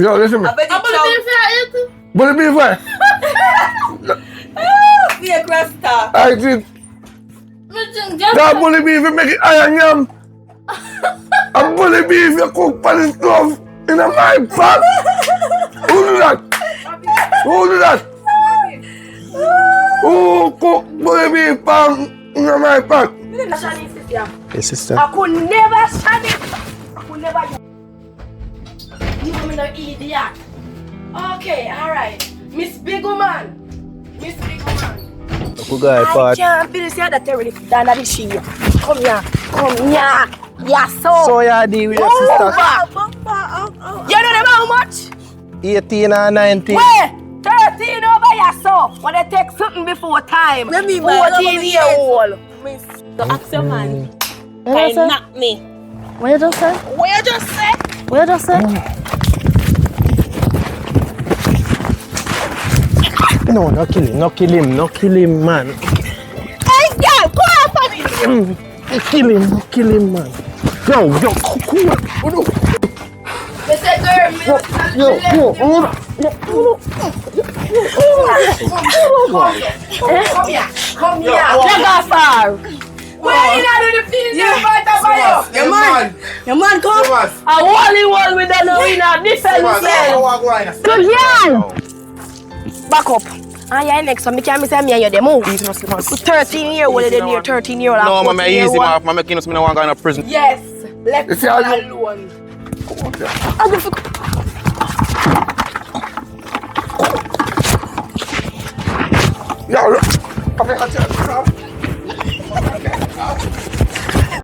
Yo, listen to me. I'm gonna be Bully beef, right? Be a crasta. I did. That bully beef, you make it iron yam. A bully beef, you cook pan the stove in a my pot. Who do that? Who do that? Who cook bully beef pan in a my pot? Yes, sister. I could never stand it. I could never. You want me no idiot. Okay, alright. Miss Big Woman. Miss Big Woman. Good guy, I part. can't feel that terrible than that she. Come here. Come here. Yeah, So you deal with your sister. You know them how much? 18 and 19. Wait! 13 over your so. When they take something before time. 14-year-old. So ask your man. Can knock me. What you just say? What you just say? What you just say? No, no kill him, no kill him, no kill him, man. Hey, girl, go off on me. No kill him, man. Yo, cool. Mr. Girl, Come here. Let go far. Where you not in the field? Your man come. A only one with the winner. Defend yourself. Good girl. Back up. Ah, yeah, next one. I can't say me and you, they move. 13-year-old, they near 13-year-old. No, man, easy, man. I'm making us me no one going to prison. Yes. Left It's all you. alone. Yo, look.